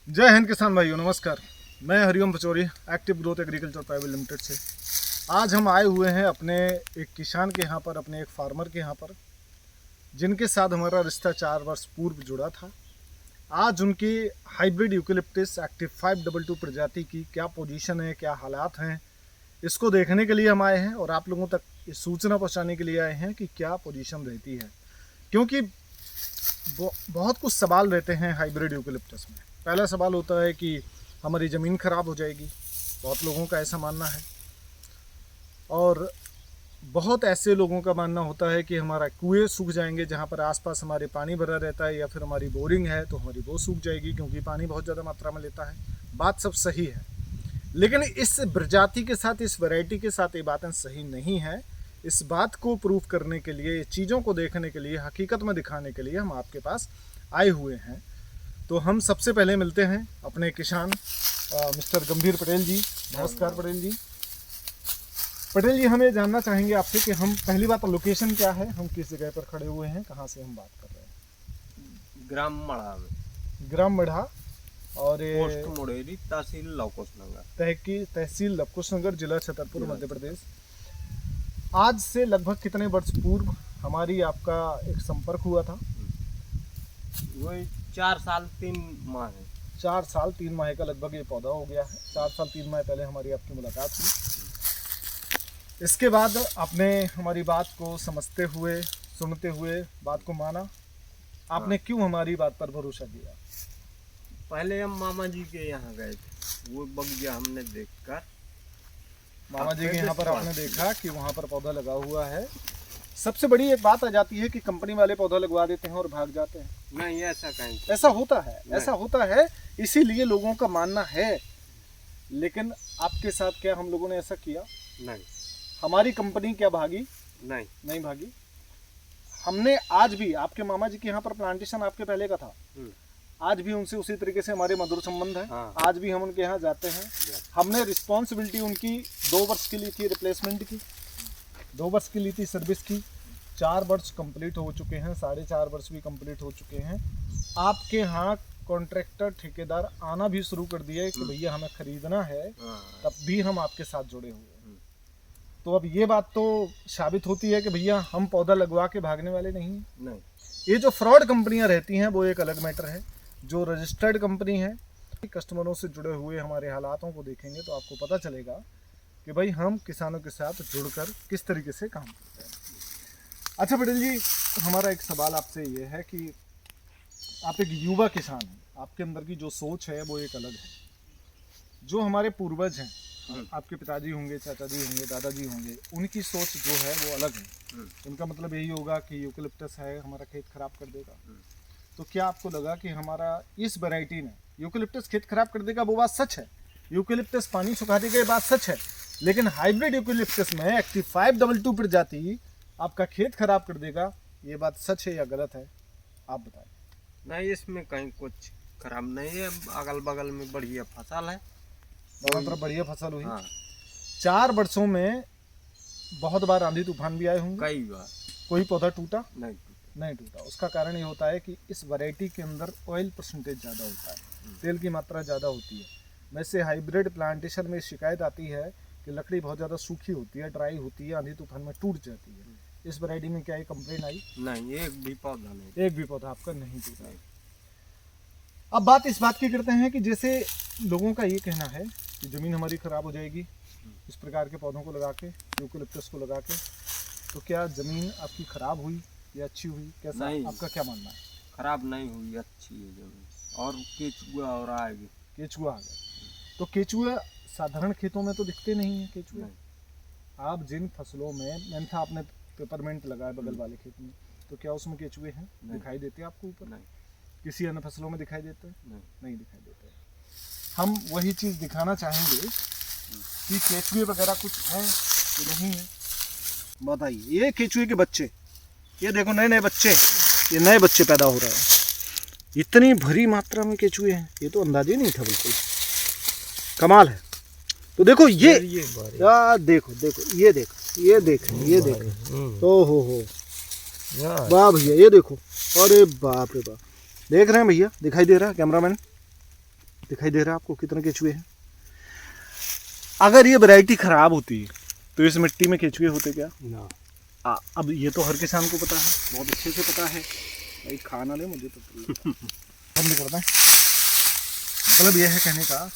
जय हिंद किसान भाइयों, नमस्कार। मैं Hariom Pachauri, active growth agriculture private limited से। आज हम आए हुए हैं अपने एक किसान के यहाँ पर, अपने एक फार्मर के यहाँ पर, जिनके साथ हमारा रिश्ता 4 वर्ष पूर्व जुड़ा था। आज उनकी हाइब्रिड यूकेलिप्टस एक्टिव 522 प्रजाति की क्या पोजीशन है, क्या हालात हैं, इसको देखने के लिए हम आए हैं और आप लोगों तक ये सूचना पहुँचाने के लिए आए हैं कि क्या पोजीशन रहती है। क्योंकि बहुत कुछ सवाल रहते हैं हाइब्रिड यूकेलिप्टस में। पहला सवाल होता है कि हमारी ज़मीन ख़राब हो जाएगी, बहुत लोगों का ऐसा मानना है। और बहुत ऐसे लोगों का मानना होता है कि हमारा कुएं सूख जाएंगे, जहाँ पर आसपास हमारे पानी भरा रहता है, या फिर हमारी बोरिंग है तो हमारी वो सूख जाएगी क्योंकि पानी बहुत ज़्यादा मात्रा में लेता है। बात सब सही है, लेकिन इस प्रजाति के साथ, इस वैरायटी के साथ ये बातें सही नहीं है। इस बात को प्रूव करने के लिए, चीज़ों को देखने के लिए, हकीकत में दिखाने के लिए हम आपके पास आए हुए हैं। तो हम सबसे पहले मिलते हैं अपने किसान मिस्टर गंभीर पटेल जी। नमस्कार पटेल जी। पटेल जी, हम ये जानना चाहेंगे आपसे कि हम पहली बात लोकेशन क्या है, हम किस जगह पर खड़े हुए हैं, कहाँ से हम बात कर रहे हैं? ग्राम मढ़ा में, ग्राम मढ़ा और पोस्ट मुड़ेरी, तहसील लवकुशनगर, तहसील लवकुशनगर, जिला छतरपुर, मध्य प्रदेश। आज से लगभग कितने वर्ष पूर्व हमारी आपका एक संपर्क हुआ था? वही 4 साल 3 माह है। 4 साल 3 माह का लगभग ये पौधा हो गया है। 4 साल 3 माह पहले हमारी आपकी मुलाकात हुई। इसके बाद आपने हमारी बात को समझते हुए, सुनते हुए बात को माना। आपने क्यों हमारी बात पर भरोसा किया? पहले हम मामा जी के यहाँ गए थे, वो बगीचा हमने देखकर, मामा जी के यहाँ पर आपने देखा कि वहाँ पर पौधा लगा हुआ है। सबसे बड़ी एक बात आ जाती है कि कंपनी वाले पौधा लगवा देते हैं और भाग जाते हैं। नहीं, ऐसा कहीं ऐसा होता है, ऐसा होता है, इसीलिए लोगों का मानना है। लेकिन आपके साथ क्या हम लोगों ने ऐसा किया? नहीं। हमारी कंपनी क्या भागी? नहीं भागी। हमने आज भी, आपके मामा जी के यहाँ पर प्लांटेशन आपके पहले का था, आज भी उनसे उसी तरीके से हमारे मधुर संबंध है। हाँ। आज भी हम उनके यहाँ जाते हैं। हमने रिस्पॉन्सिबिलिटी उनकी 2 वर्ष की ली थी, रिप्लेसमेंट की 2 वर्ष की ली थी, सर्विस की। 4 वर्ष कंप्लीट हो चुके हैं, 4.5 वर्ष भी कंप्लीट हो चुके हैं। आपके यहाँ कॉन्ट्रैक्टर, ठेकेदार आना भी शुरू कर दिया है कि भैया हमें खरीदना है, तब भी हम आपके साथ जुड़े हुए हैं। तो अब ये बात तो साबित होती है कि भैया हम पौधा लगवा के भागने वाले नहीं। ये जो फ्रॉड कंपनियां रहती हैं वो एक अलग मैटर है। जो रजिस्टर्ड कंपनी है, कस्टमरों से जुड़े हुए हमारे हालातों को देखेंगे तो आपको पता चलेगा कि भाई हम किसानों के साथ जुड़कर किस तरीके से काम करते हैं। अच्छा पटेल जी, हमारा एक सवाल आपसे ये है कि आप एक युवा किसान हैं, आपके अंदर की जो सोच है वो एक अलग है। जो हमारे पूर्वज हैं, आपके पिताजी होंगे, चाचा जी होंगे, दादाजी होंगे, उनकी सोच जो है वो अलग है। उनका मतलब यही होगा कि यूकेलिप्टस है, हमारा खेत खराब कर देगा। तो क्या आपको लगा कि हमारा इस वैरायटी ने यूकेलिप्टस खेत खराब कर देगा? वो बात सच है। यूकेलिप्टस पानी सुखा देगा, ये बात सच है। लेकिन हाइब्रिड यूकेलिप्टस में एक्टिव 522 प्रजाति आपका खेत खराब कर देगा, ये बात सच है या गलत है? आप बताएं। नहीं, इसमें कहीं कुछ खराब नहीं है। अगल बगल में बढ़िया फसल है, दोनों तरफ बढ़िया फसल हुई। हाँ। 4 वर्षों में बहुत बार आंधी तूफान भी आए होंगे, कई बार। कोई पौधा टूटा नहीं टूटा। उसका कारण ये होता है कि इस वैरायटी के अंदर ऑयल परसेंटेज ज़्यादा होता है, तेल की मात्रा ज़्यादा होती है। वैसे हाइब्रिड प्लांटेशन में शिकायत आती है कि लकड़ी बहुत ज़्यादा सूखी होती है, ड्राई होती है, आंधी तूफान में टूट जाती है। इस वैरायटी में क्या ये कंप्लेन आई? नहीं, एक भी पौधा नहीं, एक भी पौधा आपका नहीं टूटा। अब बात इस बात की करते हैं कि जैसे लोगों का ये कहना है कि ज़मीन हमारी ख़राब हो जाएगी इस प्रकार के पौधों को लगा के, यूकेलिप्टस को लगा के। तो क्या ज़मीन आपकी ख़राब हुई या अच्छी हुई? कैसा आपका क्या मानना है? खराब नहीं हुई, अच्छी है जमीन। और केचुआ और आएगी, केचुआ आ गए। तो केचुआ साधारण खेतों में तो दिखते नहीं है केचुए। आप जिन फसलों में, मेंथा आपने पेपरमेंट लगाया बगल वाले खेत में, तो क्या उसमें केचुए हैं? दिखाई देते हैं आपको ऊपर? नहीं। किसी अन्य फसलों में दिखाई देते हैं? नहीं दिखाई देते। हम वही चीज़ दिखाना चाहेंगे कि केचुए वगैरह कुछ हैं कि नहीं है। बताइए, ये केचुए के बच्चे, ये देखो नए बच्चे, ये नए बच्चे पैदा हो रहे हैं। इतनी भरी मात्रा में केचुए हैं, ये तो अंदाजा नहीं था। बिल्कुल कमाल है। तो देखो ये यार, देखो ये देखो, ओ हो वाह भैया, ये देखो, अरे बाप रे बाप। देख रहे हैं भैया, दिखाई दे रहा है कैमरामैन? दिखाई दे रहा है आपको कितने केचुए हैं। अगर ये वैरायटी खराब होती तो इस मिट्टी में केचुए होते क्या ना। अब ये तो हर किसान को पता है, बहुत अच्छे से पता है भाई, खाना ले मुझे तो बंद करना है। मतलब यह है कहने का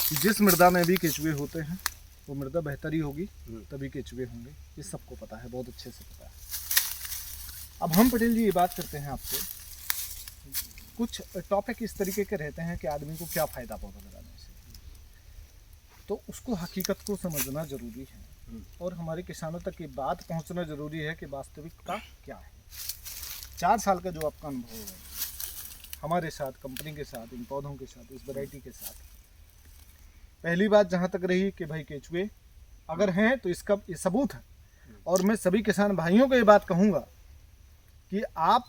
कि जिस मृदा में भी केचुए होते हैं वो मृदा बेहतर ही होगी, तभी केचुए होंगे, ये सबको पता है, बहुत अच्छे से पता है। अब हम पटेल जी ये बात करते हैं आपसे, कुछ टॉपिक इस तरीके के रहते हैं कि आदमी को क्या फ़ायदा पौधा लगाने से, तो उसको हकीकत को समझना ज़रूरी है और हमारे किसानों तक ये बात पहुंचना ज़रूरी है कि वास्तविकता क्या है। 4 साल का जो आपका अनुभव है हमारे साथ, कंपनी के साथ, इन पौधों के साथ, इस वैरायटी के साथ, पहली बात जहाँ तक रही कि भाई केचुए अगर हैं तो इसका ये सबूत है। और मैं सभी किसान भाइयों को ये बात कहूँगा कि आप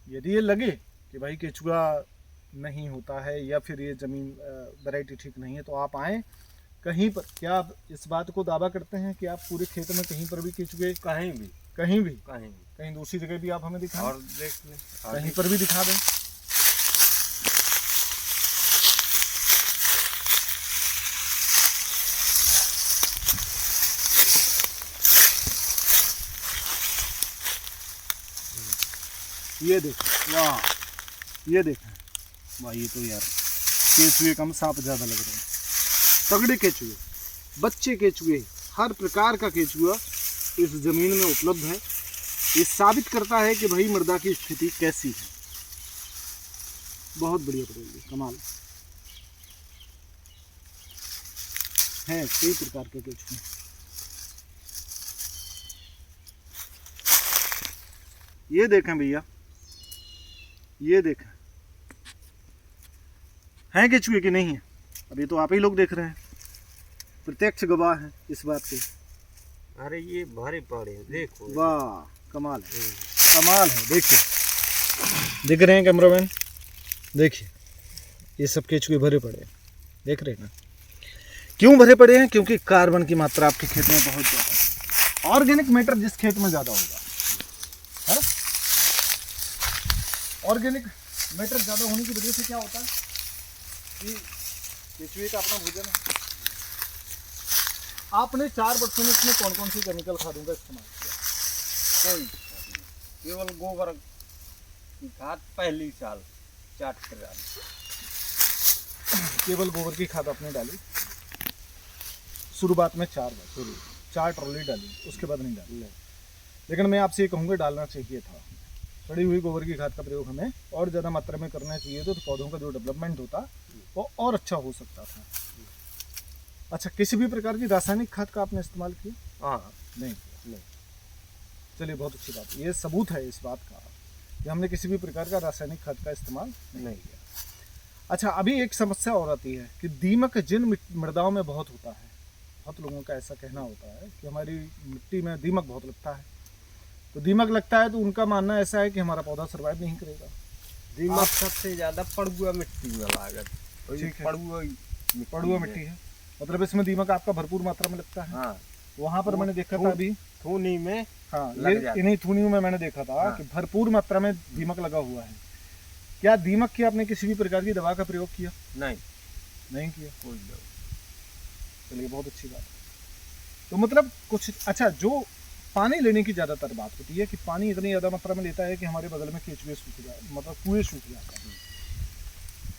यदि ये लगे कि भाई केचुआ नहीं होता है या फिर ये ज़मीन वैरायटी ठीक नहीं है तो आप आएँ कहीं पर। क्या आप इस बात को दावा करते हैं कि आप पूरे खेत में कहीं पर भी केचुए कहीं भी कहीं दूसरी जगह भी आप हमें दिखाएं और देख लें, कहीं पर भी दिखा दें। ये देखें, वाह, ये देखें, वाह, ये तो यार केचुए कम सांप ज़्यादा लग रहे हैं। तगड़े केचुए, बच्चे केचुए, हर प्रकार का केचुआ इस ज़मीन में उपलब्ध है। ये साबित करता है कि भाई मृदा की स्थिति कैसी है। बहुत बढ़िया पटेल जी, कमाल है, कई प्रकार के केचुए। ये देखें भैया, ये देखें, हैं केचुए कि नहीं है, अब ये तो आप ही लोग देख रहे हैं, प्रत्यक्ष गवाह हैं इस बात के। अरे ये भरे पड़े हैं, देखो। वाह, कमाल है, कमाल है। देखिए, दिख रहे हैं कैमरामैन, देखिए ये सब केचुए भरे पड़े हैं, देख रहे हैं ना। क्यों भरे पड़े हैं? क्योंकि कार्बन की मात्रा आपके खेत में बहुत ज़्यादा है। ऑर्गेनिक मैटर जिस खेत में ज़्यादा होगा, है ना, ऑर्गेनिक मैटर ज़्यादा होने की वजह से क्या होता है कि केचुए का अपना भोजन है। आपने 4 वर्षों में इसमें कौन कौन सी केमिकल खादों का इस्तेमाल किया? कोई खाद नहीं, केवल गोबर की खाद पहली साल 4 कर डाली। केवल गोबर की खाद आपने डाली शुरुआत में 4 ट्रॉली डाली, उसके बाद नहीं डाली। लेकिन मैं आपसे ये कहूँगा डालना चाहिए था। सड़ी हुई गोबर की खाद का प्रयोग हमें और ज़्यादा मात्रा में करना चाहिए, तो पौधों का जो डेवलपमेंट होता वो और अच्छा हो सकता था। अच्छा, किसी भी प्रकार की रासायनिक खाद का आपने इस्तेमाल किया? हाँ, नहीं किया। चलिए, बहुत अच्छी बात है। ये सबूत है इस बात का कि हमने किसी भी प्रकार का रासायनिक खाद का इस्तेमाल नहीं किया। अच्छा, अभी एक समस्या और आती है कि दीमक जिन मृदाओं में बहुत होता है, बहुत लोगों का ऐसा कहना होता है कि हमारी मिट्टी में दीमक बहुत लगता है, तो दीमक लगता है तो उनका मानना ऐसा है कि हमारा पौधा सर्वाइव नहीं करेगा। दीमक सबसे ज्यादा पड़ुआ मिट्टी में लागत। ठीक है। पड़ुआ मिट्टी है, मतलब इसमें दीमक आपका भरपूर मात्रा में लगता है। हाँ, वहाँ पर मैंने देखा था अभी, थूनी में। हाँ, लग ये जाता। इन्हीं थूनियों में मैंने देखा था कि भरपूर मात्रा में दीमक लगा हुआ है। क्या दीमक की आपने किसी भी प्रकार की दवा का प्रयोग किया? नहीं किया। कोई दवा। चलिए, बहुत अच्छी बात है। तो मतलब कुछ अच्छा, जो पानी लेने की ज़्यादातर बात होती है कि पानी इतनी ज़्यादा मात्रा में लेता है कि हमारे बगल में केचुए सूख जाए, मतलब कुएं सूख जाते हैं।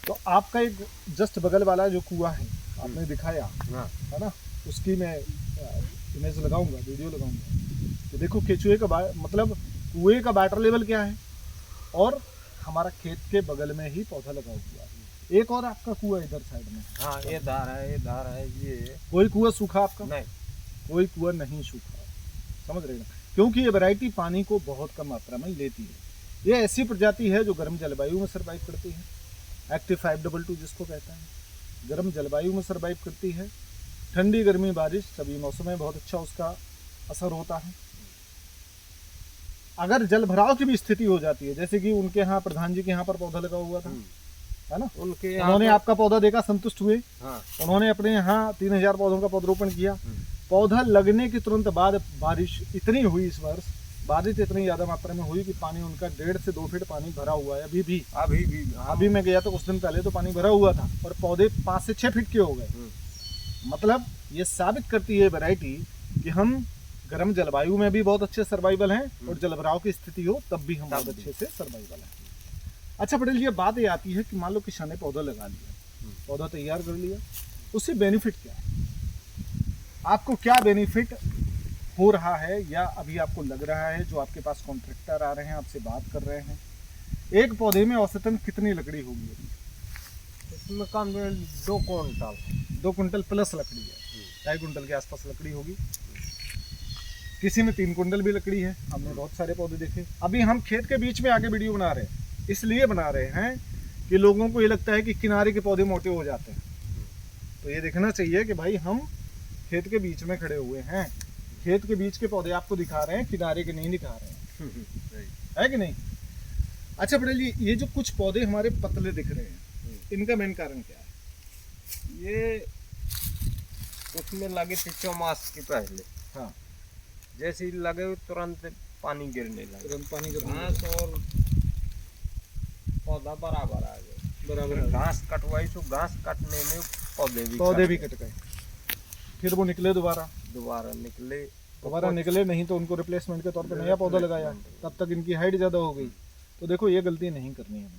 तो आपका एक जस्ट बगल वाला जो कुआं है आपने दिखाया, है ना, उसकी मैं इमेज लगाऊंगा, वीडियो लगाऊंगा, तो देखो केचुए का मतलब कुएं का वाटर लेवल क्या है, और हमारा खेत के बगल में ही पौधा लगा हुआ है। एक और आपका कुआं इधर साइड में, हाँ, ये धार है, ये धार है, ये। कोई कुआं सूखा आपका? नहीं, कोई कुआं नहीं सूखा, समझ रहे हैं ना, क्योंकि ये वैरायटी पानी को बहुत कम मात्रा में लेती है। ये ऐसी प्रजाति है जो गर्म जलवायु में सर्वाइव करती है, एक्टिव 522 जिसको कहते हैं, गर्म जलवायु में सर्वाइव करती है। ठंडी, गर्मी, बारिश सभी मौसम में बहुत अच्छा उसका असर होता है। अगर जल भराव की भी स्थिति हो जाती है, जैसे कि उनके यहाँ प्रधान जी के यहाँ पर पौधा लगा हुआ था, है ना, उन्होंने आपका पौधा देखा, संतुष्ट हुए। हाँ, उन्होंने अपने यहाँ 3000 पौधों का पौधरोपण किया। पौधा लगने के तुरंत बाद बारिश इतनी हुई इस वर्ष बारिश इतनी ज़्यादा मात्रा में हुई कि पानी उनका 1.5 से 2 फीट पानी भरा हुआ है अभी भी। अभी भी हाँ। अभी मैं गया तो कुछ दिन पहले तो पानी भरा हुआ था और पौधे 5 से 6 फीट के हो गए। मतलब ये साबित करती है वैरायटी कि हम गर्म जलवायु में भी बहुत अच्छे सर्वाइवल हैं और जलभराव की स्थिति हो तब भी हम बहुत अच्छे से सर्वाइवल हैं। अच्छा पटेल, ये बात ये आती है कि मान लो किसान ने पौधा लगा लिया, पौधा तैयार कर लिया, उससे बेनिफिट क्या है? आपको क्या बेनिफिट हो रहा है या अभी आपको लग रहा है? जो आपके पास कॉन्ट्रैक्टर आ रहे हैं, आपसे बात कर रहे हैं, एक पौधे में औसतन कितनी लकड़ी होगी? इसमें कम 2 क्विंटल 2 कुंटल प्लस लकड़ी है, 2.5 कुंटल के आसपास लकड़ी होगी। किसी में 3 कुंटल भी लकड़ी है। हमने बहुत सारे पौधे देखे। अभी हम खेत के बीच में आके वीडियो बना रहे हैं, इसलिए बना रहे हैं कि लोगों को ये लगता है कि किनारे के पौधे मोटे हो जाते हैं। तो ये देखना चाहिए कि भाई हम खेत के बीच में खड़े हुए हैं, खेत के बीच के पौधे आपको दिखा रहे हैं, किनारे के नहीं दिखा रहे हैं, है कि नहीं? अच्छा पटेल जी, ये जो कुछ पौधे हमारे पतले दिख रहे हैं, इनका मेन कारण क्या है? ये उसमें लगे थे 6 मास के पहले। हाँ, जैसे ही लगे तुरंत पानी गिरने लगे, तुरंत पानी का घास और पौधा बराबर आ गए। बराबर फिर घास कटवाई तो घास कटने में पौधे भी कट गए। फिर वो निकले दोबारा निकले नहीं तो उनको रिप्लेसमेंट के तौर पे नया पौधा लगाया, तब तक इनकी हाइट ज़्यादा हो गई। तो देखो ये गलती नहीं करनी है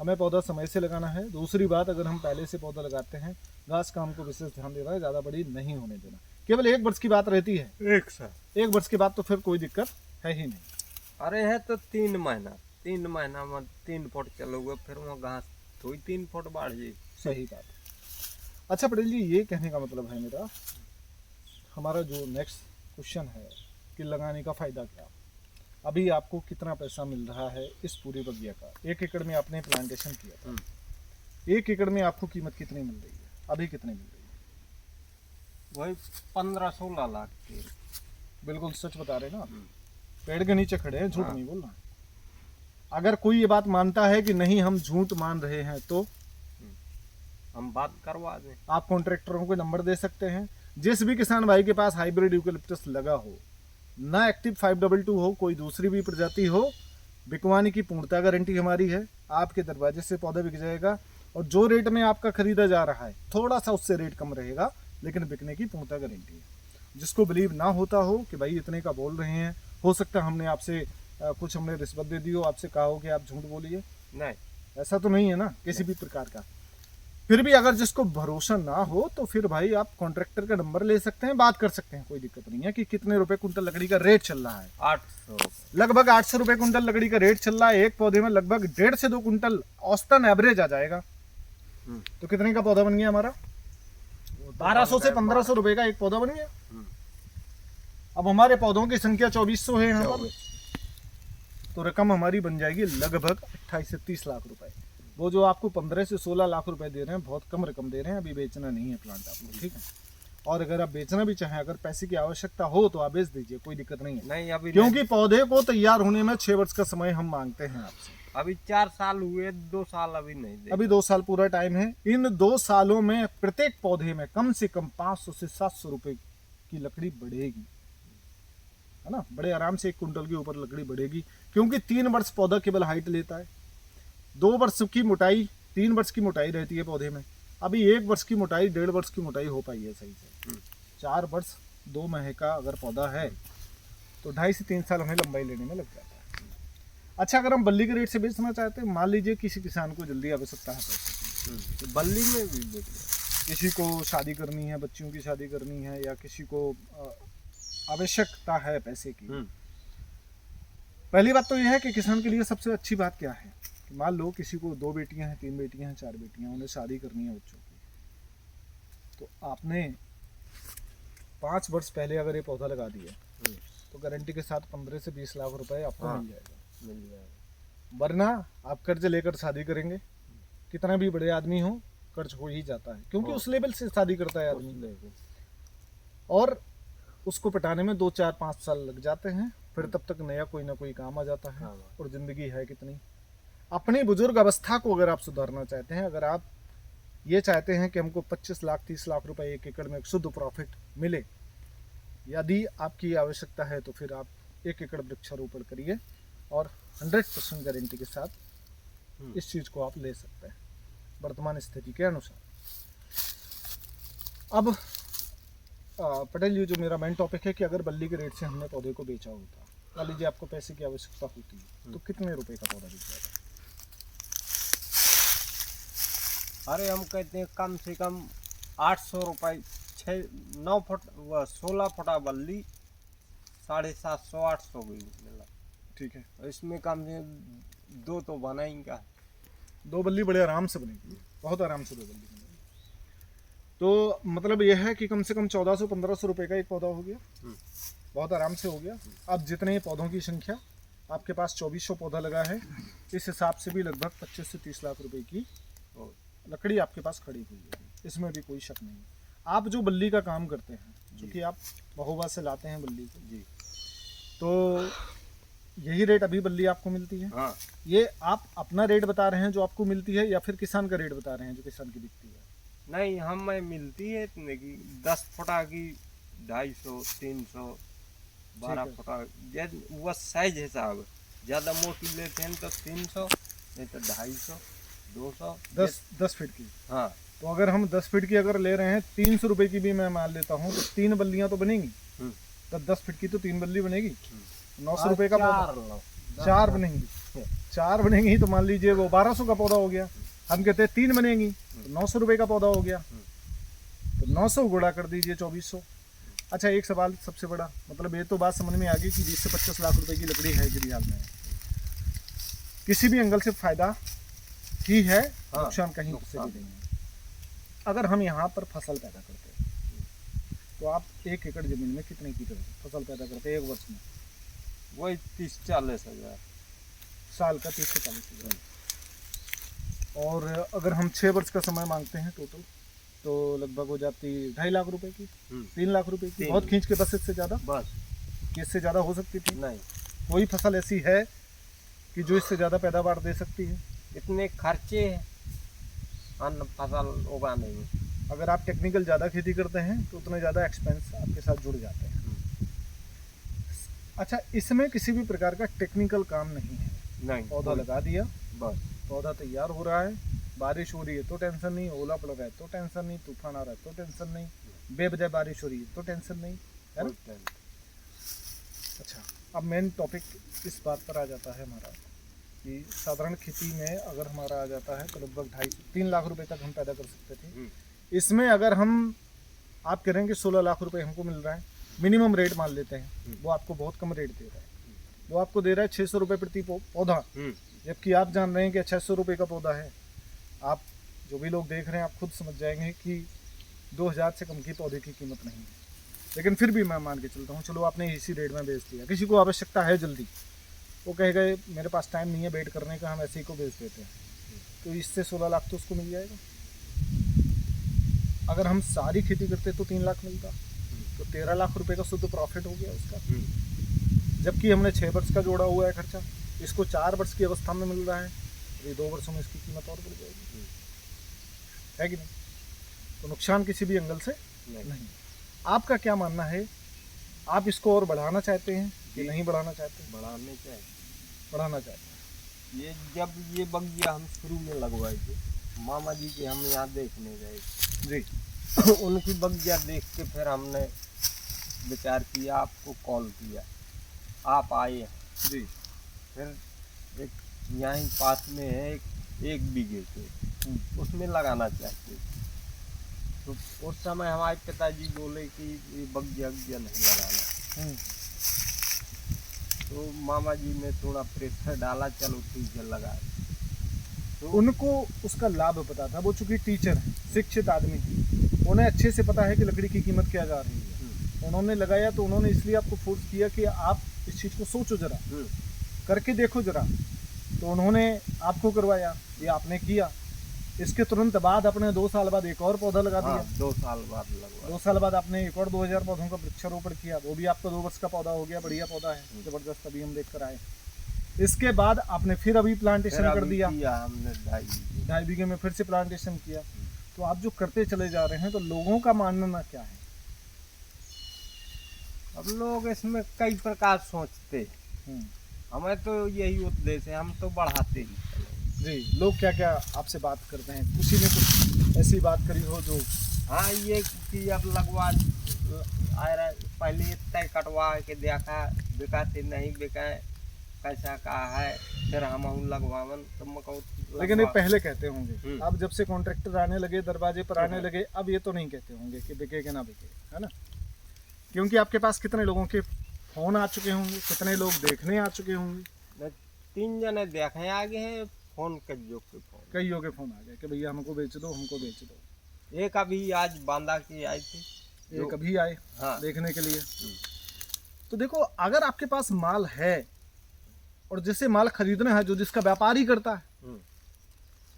हमें पौधा समय से लगाना है। दूसरी बात, अगर हम पहले से पौधा लगाते हैं, घास का हमको विशेष ध्यान देना है, ज़्यादा बड़ी नहीं होने देना। केवल 1 वर्ष की बात रहती है, 1 वर्ष के बाद तो फिर कोई दिक्कत है ही नहीं। अरे है तो 3 महीना में 3 फुट चलोगे, फिर वो घास थोड़ी 3 फुट बढ़ जाए। सही बात। अच्छा पटेल जी, ये कहने का मतलब है मेरा, हमारा जो नेक्स्ट क्वेश्चन है कि लगाने का फ़ायदा क्या? अभी आपको कितना पैसा मिल रहा है इस पूरे बगिया का? 1 एकड़ में आपने प्लांटेशन किया था, 1 एकड़ में आपको कीमत कितनी मिल रही है? अभी कितनी मिल रही है? वही 15-16 लाख की। बिल्कुल सच बता रहे हैं ना, पेड़ के नीचे खड़े हैं, झूठ हाँ। नहीं बोलना। अगर कोई ये बात मानता है कि नहीं हम झूठ मान रहे हैं तो हम बात करवा दें। आप कॉन्ट्रैक्टरों को नंबर दे सकते हैं। जिस भी किसान भाई के पास हाइब्रिड यूकेलिप्टस लगा हो, ना एक्टिव 522 हो, कोई दूसरी भी प्रजाति हो, बिकवाने की पूर्णता गारंटी हमारी है। आपके दरवाजे से पौधा बिक जाएगा और जो रेट में आपका खरीदा जा रहा है थोड़ा सा उससे रेट कम रहेगा, लेकिन बिकने की पूर्णता गारंटी है। जिसको बिलीव ना होता हो कि भाई इतने का बोल रहे हैं, हो सकता है हमने आपसे कुछ हमने रिश्वत दे दी हो, आपसे कहा हो कि आप झूठ बोलिए, नहीं, ऐसा तो नहीं है ना किसी भी प्रकार का। फिर भी अगर जिसको भरोसा ना हो तो फिर भाई आप कॉन्ट्रैक्टर का नंबर ले सकते हैं, बात कर सकते हैं, कोई दिक्कत नहीं है कि कितने रुपए कुंटल लकड़ी का रेट चल रहा है। 800 रुपये। लगभग 800 रुपए कुंटल लकड़ी का रेट चल रहा है। एक पौधे में लगभग 1.5 से 2 कुंटल औसतन एवरेज आ जाएगा। तो कितने का पौधा बन गया हमारा? 1200 से 1500 रुपए का एक पौधा बन गया। अब हमारे पौधों की संख्या 2400 है यहाँ पर, तो रकम हमारी बन जाएगी लगभग 28 से 30 लाख रुपए। वो जो आपको 15 से 16 लाख रुपए दे रहे हैं, बहुत कम रकम दे रहे हैं। अभी बेचना नहीं है प्लांट आपको, ठीक है? और अगर आप बेचना भी चाहें, अगर पैसे की आवश्यकता हो तो आप बेच दीजिए, कोई दिक्कत नहीं है। नहीं अभी क्योंकि पौधे को तैयार होने में 6 वर्ष का समय हम मांगते हैं आपसे। अभी 4 साल हुए, 2 साल अभी नहीं दे। अभी 2 साल पूरा टाइम है। इन 2 सालों में प्रत्येक पौधे में कम से कम 500 से 700 रुपए की लकड़ी बढ़ेगी, है ना? बड़े आराम से 1 कुंटल के ऊपर लकड़ी बढ़ेगी, क्योंकि 3 वर्ष पौधा केवल हाइट लेता है। 2 वर्ष की मोटाई, 3 वर्ष की मोटाई रहती है पौधे में। अभी 1 वर्ष की मोटाई, 1.5 वर्ष की मोटाई हो पाई है सही से। 4 वर्ष 2 माह का अगर पौधा है तो 2.5 से 3 साल हमें लंबाई लेने में लग जाता है। अच्छा, अगर हम बल्ली के रेट से बेचना चाहते हैं, मान लीजिए किसी किसान को जल्दी आवश्यकता है पैसे, तो बल्ली में भी बेच लो। किसी को शादी करनी है, बच्चियों की शादी करनी है, या किसी को आवश्यकता है पैसे की। पहली बात तो यह है कि किसान के लिए सबसे अच्छी बात क्या है कि मान लो किसी को 2 बेटियां हैं, 3 बेटियां हैं, 4 बेटियां, उन्हें शादी करनी है बच्चों की, तो आपने 5 वर्ष पहले अगर ये पौधा लगा दिया तो गारंटी के साथ 15 से 20 लाख रुपए आपको मिल जाएगा। वरना आप कर्ज लेकर शादी करेंगे, कितना भी बड़े आदमी हो, कर्ज हो ही जाता है, क्योंकि उस लेवल से शादी करता है आदमी, और उसको पटाने में 2, 4, 5 साल लग जाते हैं। फिर तब तक नया कोई ना कोई काम आ जाता है। और जिंदगी है कितनी। अपनी बुजुर्ग अवस्था को अगर आप सुधारना चाहते हैं, अगर आप ये चाहते हैं कि हमको 25 लाख 30 लाख रुपए 1 एकड़ में शुद्ध प्रॉफिट मिले, यदि आपकी आवश्यकता है तो फिर आप 1 एकड़ वृक्षारोपण करिए और 100% गारंटी के साथ इस चीज़ को आप ले सकते हैं वर्तमान स्थिति के अनुसार। अब पटेल जी, जो मेरा मेन टॉपिक है कि अगर बल्ली के रेट से हमने पौधे को बेचा होता, मान लीजिए आपको पैसे की आवश्यकता होती है, तो कितने रुपए का पौधा बिक जाएगा? अरे हम कहते हैं कम से कम 800 रुपये, 9 फुट 16 फुटा बल्ली 750-800 भी मिला। ठीक है, इसमें कम से 2 तो बनाएंगे। 2 बल्ली बड़े आराम से बनेगी, बहुत आराम से 2 बल्ली बनेगी। तो मतलब यह है कि कम से कम 1400-1500 रुपये का एक पौधा हो गया, बहुत आराम से हो गया। अब जितने पौधों की संख्या आपके पास 2400 पौधा लगा है, इस हिसाब से भी लगभग 25 से 30 लाख रुपए की लकड़ी आपके पास खड़ी हुई है, इसमें भी कोई शक नहीं। आप जो बल्ली का काम करते हैं, क्योंकि आप महोबा से लाते हैं बल्ली को जी, तो यही रेट अभी बल्ली आपको मिलती है? हाँ। ये आप अपना रेट बता रहे हैं जो आपको मिलती है, या फिर किसान का रेट बता रहे हैं जो किसान की बिकती है? नहीं, हमें मिलती है इतने की, 10 फुटा की 250, 300, 12 फुटा, वह साइज हिसाब है। ज़्यादा मोटी लेते हैं तो 300, नहीं तो 250, 200। 10 फीट की। हाँ। तो अगर हम 10 फीट की अगर ले रहे हैं, 300 रुपए की भी मैं मान लेता हूँ, तो 3 बल्लियाँ तो बनेंगी। तो 10 फीट की तो 3 बल्ली बनेगी, 900 रुपए का पौधा। 4 बनेंगी, 4 बनेंगी तो मान लीजिए वो 1200 का पौधा हो गया। हम कहते हैं 3 बनेंगी तो 900 रुपए का पौधा हो गया, तो 900 गुणा कर दीजिए 2400। अच्छा, एक सवाल सबसे बड़ा, मतलब ये तो बात समझ में आ गई कि 20 से 25 लाख रुपए की लकड़ी है गिरियाल में, किसी भी एंगल से फायदा ही है, नुकसान कहीं से भी नहीं है। अगर हम यहाँ पर फसल पैदा करते हैं, तो आप 1 एकड़ जमीन में कितने की फसल पैदा करते हैं एक वर्ष में? वही 30-40 हज़ार। साल का 30 से 40 हज़ार। और अगर हम 6 वर्ष का समय मांगते हैं टोटल, तो लगभग हो जाती 2.5 लाख रुपए की, 3 लाख रुपए की, बहुत खींच के बस। इससे ज़्यादा बस, इससे ज़्यादा हो सकती थी नहीं। कोई फसल ऐसी है कि जो इससे ज़्यादा पैदावार दे सकती है? इतने खर्चे हैं अन्न फसल उगाने में। अगर आप टेक्निकल ज़्यादा खेती करते हैं तो उतने ज़्यादा एक्सपेंस आपके साथ जुड़ जाते हैं। अच्छा, इसमें किसी भी प्रकार का टेक्निकल काम नहीं है, नहीं, पौधा लगा दिया, बस पौधा तैयार हो रहा है, बारिश हो रही है तो टेंशन नहीं, ओला पड़ रहा है तो टेंशन नहीं, तूफान आ रहा है तो टेंशन नहीं, बेवजह बारिश हो रही है तो टेंशन नहीं, है ना? अच्छा, अब मेन टॉपिक इस बात पर आ जाता है हमारा कि साधारण खेती में अगर हमारा आ जाता है तो लगभग 2.5-3 लाख रुपए तक हम पैदा कर सकते थे। इसमें अगर हम आप कह रहे हैं कि 16 लाख रुपए हमको मिल रहा है, मिनिमम रेट मान लेते हैं, वो आपको बहुत कम रेट दे रहा है। वो आपको दे रहा है 600 रुपये प्रति पौधा, जबकि आप जान रहे हैं कि 600 रुपये का पौधा है। आप जो भी लोग देख रहे हैं, आप खुद समझ जाएंगे कि 2000 से कम की पौधे की कीमत नहीं है। लेकिन फिर भी मैं मान के चलता हूँ, चलो आपने इसी रेट में बेच दिया, किसी को आवश्यकता है जल्दी, वो कहेगा मेरे पास टाइम नहीं है वेट करने का, हम ऐसे ही को बेच देते हैं, तो इससे 16 लाख तो उसको मिल जाएगा। अगर हम सारी खेती करते तो 3 लाख मिलता, तो 13 लाख रुपए का शुद्ध प्रॉफिट हो गया उसका। जबकि हमने 6 वर्ष का जोड़ा हुआ है खर्चा, इसको 4 वर्ष की अवस्था में मिल रहा है, ये 2 वर्षों में इसकी कीमत और बढ़ जाएगी, है कि नहीं? तो नुकसान किसी भी एंगल से नहीं। आपका क्या मानना है, आप इसको और बढ़ाना चाहते हैं कि नहीं बढ़ाना चाहते? बढ़ाना चाहते हैं। ये जब ये बगिया हम शुरू में लगवाए थे, मामा जी के हम यहाँ देखने गए जी, उनकी बगिया देख के फिर हमने विचार किया, आपको कॉल किया, आप आए जी। फिर एक यहीं पास में है एक बीघे के, उसमें लगाना चाहते थे। तो उस समय हमारे पिताजी बोले कि ये बगिया नहीं लगाना, तो मामा जी ने थोड़ा प्रेशर डाला, चलो ठीक है लगा। तो उनको उसका लाभ पता था, वो चूंकि टीचर हैं, शिक्षित आदमी हैं, उन्हें अच्छे से पता है कि लकड़ी की कीमत क्या जा रही है। उन्होंने लगाया तो उन्होंने इसलिए आपको फोर्स किया कि आप इस चीज़ को सोचो जरा, करके देखो जरा। तो उन्होंने आपको करवाया, ये आपने किया। इसके तुरंत बाद अपने 2 साल बाद एक और पौधा लगा दिया। 2 साल बाद लगवा। 2 साल बाद आपने एक और 2000 पौधों का वृक्षारोपण किया, वो भी आपका 2 वर्ष का पौधा हो गया, बढ़िया पौधा है, जबरदस्त, अभी हम देख कर आए। इसके बाद आपने फिर अभी प्लांटेशन कर दिया, हमने 2.5 बीघे में फिर से प्लांटेशन किया। तो आप जो करते चले जा रहे हैं, तो लोगों का मानना क्या है? अब लोग इसमें कई प्रकार सोचते हैं। हम्म, हमें तो यही उद्देश्य है, हम तो बढ़ाते ही चले। जी। लोग क्या क्या आपसे बात करते हैं? किसी ने कुछ ऐसी बात करी हो जो हाँ, ये कि अब लगवा आ रहा है, पहले तय कटवा के देखा, बिकाते नहीं बिकाए, कैसा कहा है, फिर हम लगवावन तो मको लेकिन ये पहले कहते होंगे, हम्म। अब जब से कॉन्ट्रैक्टर आने लगे, दरवाजे पर आने लगे, अब ये तो नहीं कहते होंगे कि बिके कि ना बिके, है ना? क्योंकि आपके पास कितने लोगों के फोन आ चुके होंगे, कितने लोग देखने आ चुके होंगे। 3 जने देखे आगे हैं, फोन कर जो के फोन। कईयों के फोन आ गए कि भैया हमको बेच दो, हमको बेच दो। एक अभी आज बांदा की आई थी, ये कभी आए हाँ देखने के लिए। तो देखो, अगर आपके पास माल है और जिसे माल खरीदना है, जो जिसका व्यापार ही करता है,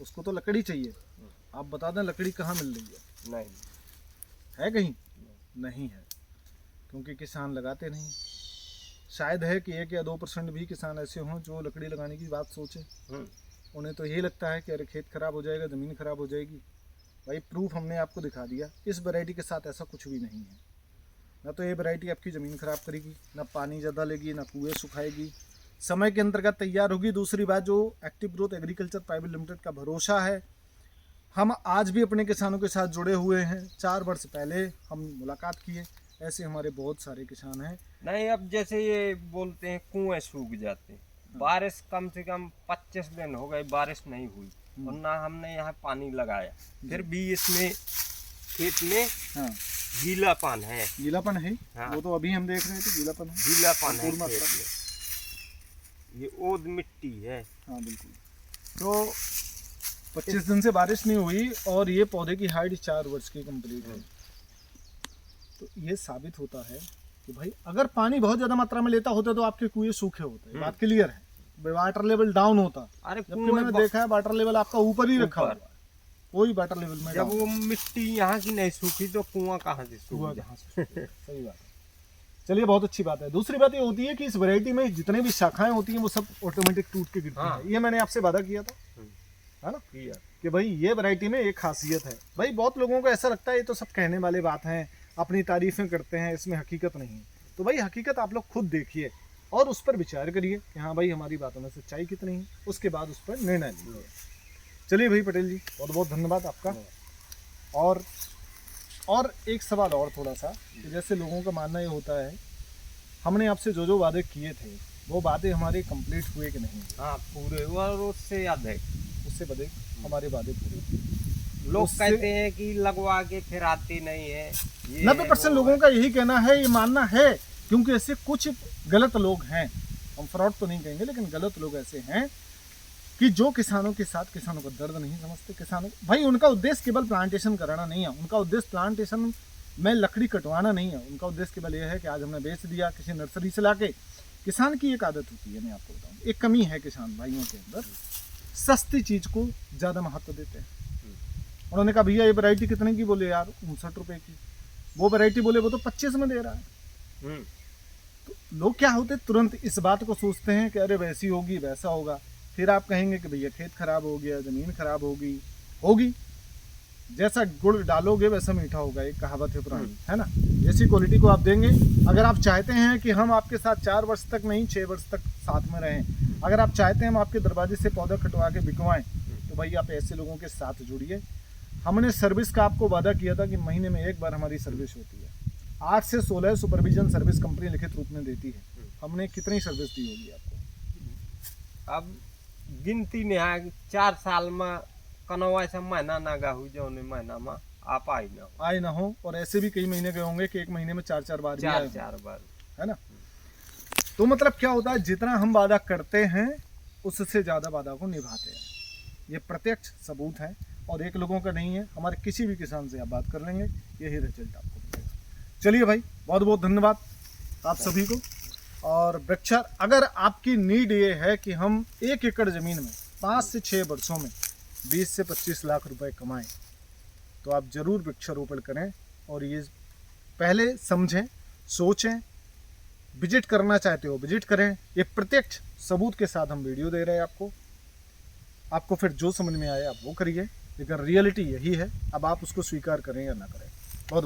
उसको तो लकड़ी चाहिए। आप बता दें लकड़ी कहाँ मिल रही है? नहीं है कहीं? नहीं है, क्योंकि किसान लगाते नहीं। शायद है कि 1 या 2% भी किसान ऐसे हों जो लकड़ी लगाने की बात सोचे। उन्हें तो यही लगता है कि अरे खेत खराब हो जाएगा, ज़मीन खराब हो जाएगी। भाई प्रूफ हमने आपको दिखा दिया, इस वैरायटी के साथ ऐसा कुछ भी नहीं है। ना तो ये वैरायटी आपकी ज़मीन खराब करेगी, ना पानी ज़्यादा लेगी, ना कुएँ सुखाएगी, समय के अंतर्गत तैयार होगी। दूसरी बात, जो active growth agriculture private limited का भरोसा है, हम आज भी अपने किसानों के साथ जुड़े हुए हैं। 4 वर्ष पहले हम मुलाकात किए, ऐसे हमारे बहुत सारे किसान हैं। नहीं, अब जैसे ये बोलते हैं कुएं सूख जाते हैं, बारिश कम से कम 25 दिन हो गए बारिश नहीं हुई, और ना हमने यहाँ पानी लगाया, फिर भी इसमें खेत में हाँ, गीलापन है। गीलापन है। हाँ। वो तो अभी हम देख रहे थे, गीलापन है, गीलापन है भरपूर खेत मात्रा। में। ये ओद मिट्टी है। हाँ बिल्कुल। तो 25 दिन से बारिश नहीं हुई और ये पौधे की हाइट 4 वर्ष की कंप्लीट है। तो ये साबित होता है कि भाई अगर पानी बहुत ज्यादा मात्रा में लेता होता तो आपके कुएं सूखे होते। बात क्लियर है, वाटर लेवल डाउन होता। अरे जबकि मैंने देखा है वाटर लेवल आपका ऊपर ही रखा हुआ है, कोई वाटर लेवल में जब वो मिट्टी यहाँ की नहीं सूखी तो कुआं कहाँ से हुआ सूख जहाँ से। सही बात है। चलिए, बहुत अच्छी बात है। दूसरी बात ये होती है कि इस वैरायटी में जितने भी शाखाएं होती हैं वो सब ऑटोमेटिक टूट के गिरती हाँ। हैं। ये मैंने आपसे वादा किया था, है ना, कि भाई ये वैरायटी में एक खासियत है। भाई बहुत लोगों को ऐसा लगता है ये तो सब कहने वाले बात हैं, अपनी तारीफें करते हैं, इसमें हकीकत नहीं है। तो भाई हकीकत आप लोग खुद देखिए और उस पर विचार करिए कि हाँ भाई हमारी बातों में सच्चाई कितनी है, उसके बाद उस पर निर्णय लीजिए। चलिए भाई पटेल जी, बहुत बहुत धन्यवाद आपका। और एक सवाल और थोड़ा सा, कि जैसे लोगों का मानना ये होता है, हमने आपसे जो जो वादे किए थे वो वादे हमारे कंप्लीट हुए कि नहीं? हाँ, पूरे और उससे अधिक, उससे बदे हमारे वादे पूरे हुए। लोग उससे- कहते हैं कि लगवा के फिर आते नहीं है। 90% लोगों का यही कहना है, ये मानना है, क्योंकि ऐसे कुछ गलत लोग हैं, हम फ्रॉड तो नहीं कहेंगे लेकिन गलत लोग ऐसे हैं कि जो किसानों के साथ किसानों का दर्द नहीं समझते। किसानों भाई उनका उद्देश्य केवल प्लांटेशन कराना नहीं है, उनका उद्देश्य प्लांटेशन में लकड़ी कटवाना नहीं है। उनका उद्देश्य केवल यह है कि आज हमने बेच दिया किसी नर्सरी से लाके। किसान की एक आदत होती है, मैं आपको बताऊँ, एक कमी है किसान भाइयों के अंदर, सस्ती चीज को ज्यादा महत्व देते हैं। उन्होंने कहा भैया ये वैरायटी कितने की? बोले यार 59 रुपए की। वो वैरायटी बोले वो तो 25 में दे रहा है। तो लोग क्या होते, तुरंत इस बात को सोचते हैं कि अरे वैसी होगी वैसा होगा। फिर आप कहेंगे कि भैया खेत खराब हो गया, जमीन खराब होगी। जैसा गुड़ डालोगे वैसा मीठा होगा, एक कहावत है पुरानी, है ना। जैसी क्वालिटी को आप देंगे, अगर आप चाहते हैं कि हम आपके साथ 4 वर्ष तक नहीं 6 वर्ष तक साथ में रहें, अगर आप चाहते हैं हम आपके दरवाजे से पौधा कटवा के बिकवाएं, तो भाई आप ऐसे लोगों के साथ जुड़िए। हमने सर्विस का आपको वादा किया था कि महीने में 1 बार हमारी सर्विस होती है। 8 से 16 सुपरविजन सर्विस कंपनी लिखित रूप में देती है। हमने कितनी सर्विस दी होगी आपको? अब गिनती नहीं है, 4 साल में कनवा ऐसा महीना ना गाहू जो महीना में आप आए ना हो। और ऐसे भी कई महीने गए होंगे कि एक महीने में 4-4 बार भी आए हों, 4 बार, है ना। तो मतलब क्या होता है, जितना हम वादा करते हैं उससे ज्यादा वादा को निभाते हैं। ये प्रत्यक्ष सबूत है और एक लोगों का नहीं है, हमारे किसी भी किसान से आप बात कर लेंगे, यही रिजल्ट आपको मिलेगा। चलिए भाई, बहुत बहुत धन्यवाद आप सभी को। और वृक्षार, अगर आपकी नीड ये है कि हम 1 एकड़ जमीन में 5 से 6 वर्षों में 20 से 25 लाख रुपए कमाएं, तो आप जरूर वृक्षारोपण करें। और ये पहले समझें, सोचें, विजिट करना चाहते हो विजिट करें। ये प्रत्यक्ष सबूत के साथ हम वीडियो दे रहे हैं आपको फिर जो समझ में आए आप वो करिए, लेकिन रियलिटी यही है। अब आप उसको स्वीकार करें या ना करें। बहुत